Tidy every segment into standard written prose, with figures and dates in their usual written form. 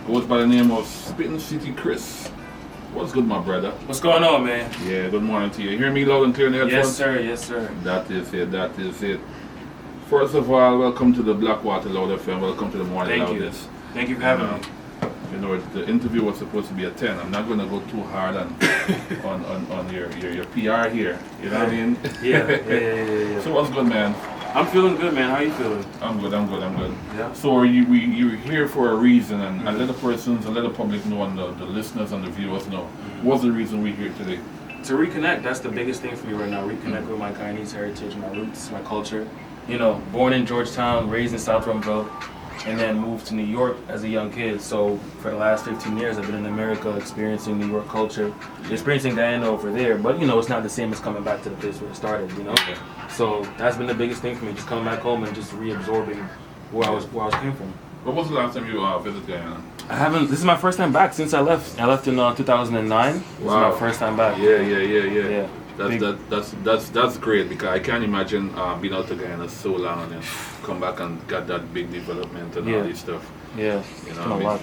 Goes by the name of Spincity Chris. What's good, my brother? What's going on, man? Yeah, good morning to you. Hear me loud and clear in the headphones? Yes, sir. Yes, sir. That is it. That is it. First of all, welcome to the Blackwater Loud FM. Welcome to the Morning Loudest. Thank you for having me. You know, the interview was supposed to be a 10. I'm not going to go too hard on your PR here. You know what I mean? Yeah. So what's good, man? I'm feeling good, man. How are you feeling? I'm good. Yeah. So you're here for a reason, and let the public know, and the listeners and the viewers know. What's the reason we're here today? To reconnect. That's the biggest thing for me right now. Reconnect with my Guyanese heritage, my roots, my culture. You know, born in Georgetown, raised in South Rumville, and then moved to New York as a young kid. So for the last 15 years, I've been in America experiencing New York culture, experiencing Guyana over there. But, you know, it's not the same as coming back to the place where it started, you know? Yeah. So that's been the biggest thing for me, just coming back home and just reabsorbing where I came from. When was the last time you visited Guyana? I haven't. This is my first time back since I left. I left in 2009. This is my first time back. Yeah. That's great, because I can't imagine being out to Guyana so long and come back and got that big development and all this stuff. Yeah. You know what I mean?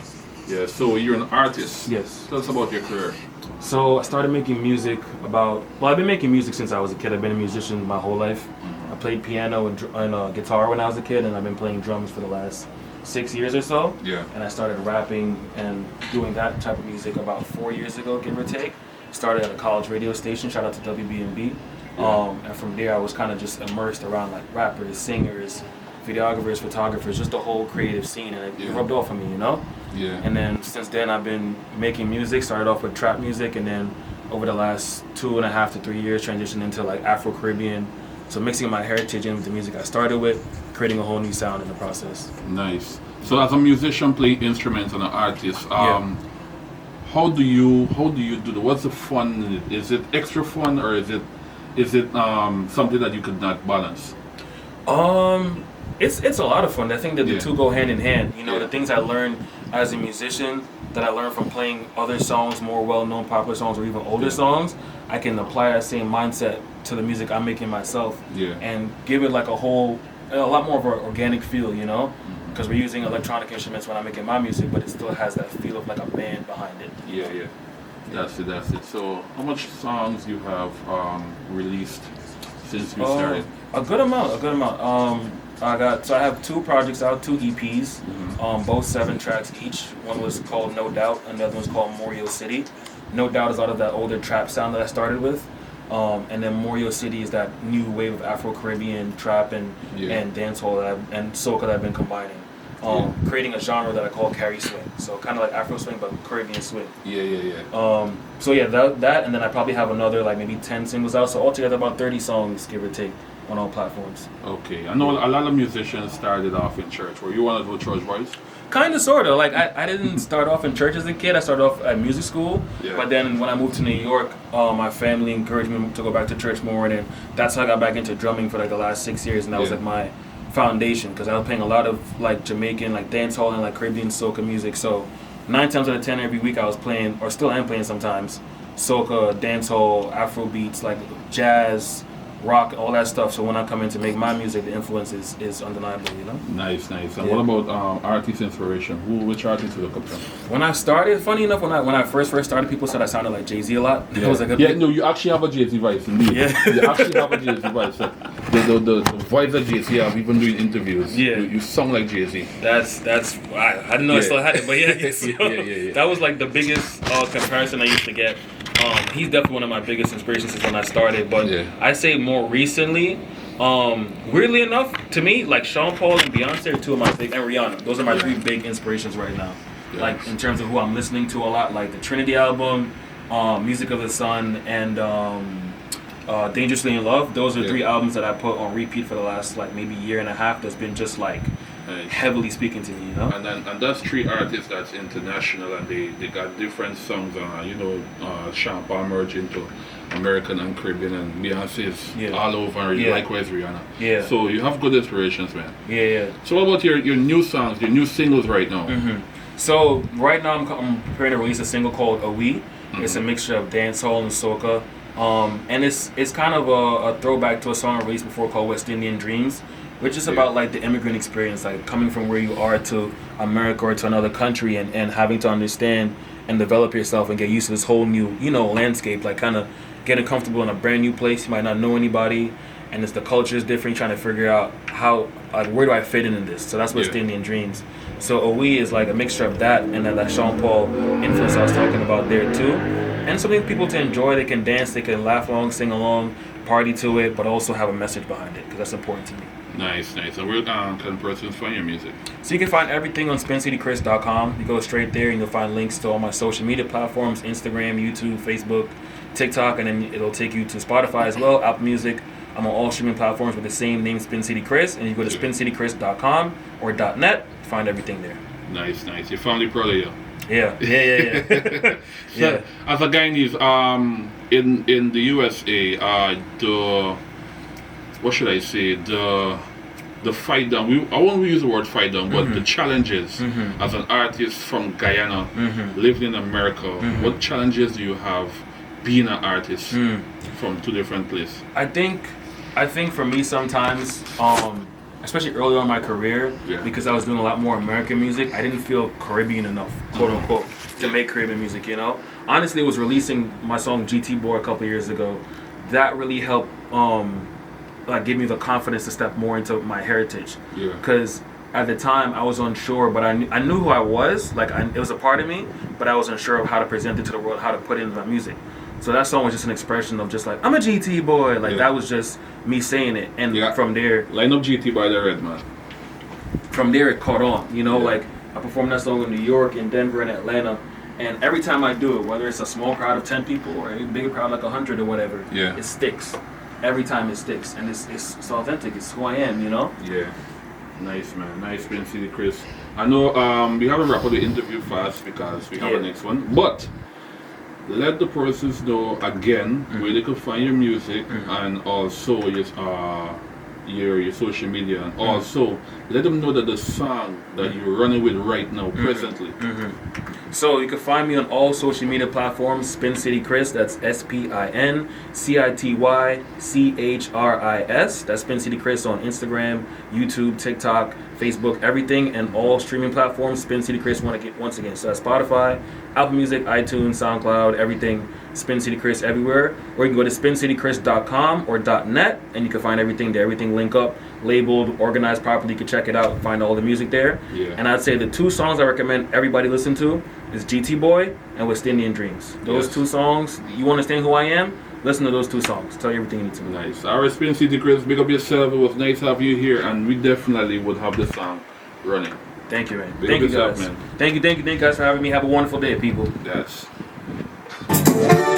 Yeah. So you're an artist. Yes. Tell us about your career. So I started making music I've been making music since I was a kid. I've been a musician my whole life. I played piano and guitar when I was a kid, and I've been playing drums for the last 6 years or so. Yeah. And I started rapping and doing that type of music about 4 years ago, give or take. Started at a college radio station, shout out to WBNB. And from there I was kind of just immersed around like rappers, singers, videographers, photographers, just the whole creative scene, and it rubbed off on me, you know? Yeah. And then since then I've been making music, started off with trap music, and then over the last 2.5 to 3 years transitioned into like Afro-Caribbean. So mixing my heritage in with the music I started with, creating a whole new sound in the process. Nice. So as a musician playing instruments and an artist, how do you do that? What's the fun in it? Is it extra fun, or is it something that you could not balance? It's a lot of fun. I think that the two go hand in hand. You know, the things I learned as a musician that I learned from playing other songs, more well-known popular songs or even older songs, I can apply that same mindset to the music I'm making myself and give it like a lot more of an organic feel, you know? Because we're using electronic instruments when I'm making my music, but it still has that feel of like a band behind it. Yeah. That's it. So how much songs you have released since you started? A good amount. I have 2 projects out, 2 EPs, both 7 tracks each. One was called No Doubt, and the other one was called Morio City. No Doubt is out of that older trap sound that I started with. And then Morio City is that new wave of Afro-Caribbean trap and dancehall and soca that I've been combining. Creating a genre that I call Cariswsing. So kind of like Afro swing, but Caribbean swing. Yeah. So yeah, that, and then I probably have another like maybe 10 singles out. So altogether about 30 songs, give or take, on all platforms. Okay. I know a lot of musicians started off in church. Were you one of those church boys? Kind of, sort of. Like, I didn't start off in church as a kid. I started off at music school. Yeah. But then when I moved to New York, my family encouraged me to go back to church more. And then that's how I got back into drumming for like the last 6 years. And that was like my foundation. Because I was playing a lot of like Jamaican, like dancehall and like Caribbean soca music. So 9 times out of 10 every week I was playing, or still am playing sometimes, soca, dancehall, Afro beats, like jazz, rock, all that stuff. So when I come in to make my music, the influence is undeniable, you know? Nice. And what about artist inspiration? Which artists you look up to? When I started, funny enough, when I first started, people said I sounded like Jay-Z a lot. Yeah. It was like no, you actually have a Jay-Z voice, indeed. Yeah. You actually have a Jay-Z voice. So the voice that Jay-Z have, even doing interviews, you sound like Jay-Z. That's I didn't know I still had it, but yeah. That was like the biggest comparison I used to get. He's definitely one of my biggest inspirations since when I started, but I say more recently, weirdly enough, to me, like Sean Paul and Beyonce are 2 of my and Rihanna. Those are my 3 big inspirations right now. Yes. Like in terms of who I'm listening to a lot, like the Trinity album, Music of the Sun, and Dangerously in Love. Those are 3 albums that I put on repeat for the last like maybe year and a half. That's been just like heavily speaking to me, you know. And that's 3 artists that's international, and they got different songs. Sean Paul merged into American and Caribbean, and Beyonce is all over. Likewise Rihanna. Yeah. So you have good inspirations, man. Yeah. So what about your new songs, your new singles right now? So right now I'm preparing to release a single called A We. It's a mixture of dancehall and soca. And it's kind of a throwback to a song I released before called West Indian Dreams, Which is about like the immigrant experience, like coming from where you are to America or to another country, and having to understand and develop yourself and get used to this whole new, landscape. Like kind of getting comfortable in a brand new place. You might not know anybody, and the culture is different. You're trying to figure out where do I fit in this. So that's what's Indian Dreams. So Owe is like a mixture of that and then that Sean Paul influence I was talking about there too. And something for people to enjoy. They can dance, they can laugh along, sing along, party to it, but also have a message behind it because that's important to me. Nice. And where can persons find your music? So you can find everything on SpincityChris.com. You go straight there and you'll find links to all my social media platforms, Instagram, YouTube, Facebook, TikTok, and then it'll take you to Spotify as well, Apple Music. I'm on all streaming platforms with the same name, Spincity Chris, and you go to SpincityChris.com or .net, find everything there. Nice. Your family proud of you. Yeah. So, as a Guyanese, in the USA, what should I say? The fight down. I won't use the word fight down, but the challenges as an artist from Guyana, living in America. What challenges do you have being an artist from two different places? I think for me sometimes, especially early on in my career, because I was doing a lot more American music, I didn't feel Caribbean enough, quote unquote, to make Caribbean music. Honestly, it was releasing my song GT Boy a couple years ago. That really helped. Give me the confidence to step more into my heritage. Because at the time I was unsure, but I knew who I was. It was a part of me, but I was unsure of how to present it to the world, how to put it into my music. So that song was just an expression of just like, I'm a GT boy. That was just me saying it. And from there, line up GT by the Red Man. From there it caught on. I performed that song in New York, in Denver, and Atlanta. And every time I do it, whether it's a small crowd of 10 people or a bigger crowd like 100 or whatever, it sticks. Every time it sticks, and it's authentic. It's who I am, Yeah, nice man, nice Spincity Chris. I know we haven't wrapped up the interview fast because we have the next one, but let the persons know again where they can find your music and also your social media, and also let them know that the song that you're running with right now, presently. So you can find me on all social media platforms, Spincity Chris, that's SpincitYchris. That's Spincity Chris on Instagram, YouTube, TikTok, Facebook, everything, and all streaming platforms, Spincity Chris once again. So that's Spotify, Apple Music, iTunes, SoundCloud, everything, Spincity Chris everywhere. Or you can go to SpincityChris.com or .net, and you can find everything there, everything link up, labeled, organized properly. You can check it out, find all the music there. And I'd say the two songs I recommend everybody listen to is GT Boy and West Indian Dreams. Those two songs, you understand who I am? Listen to those two songs. Tell you everything you need to know. Nice. All right, Spincity Chris, big up yourself. It was nice to have you here, and we definitely would have the song running. Thank you, man. Thank you, guys. Man. Thank you guys for having me. Have a wonderful day, people. That's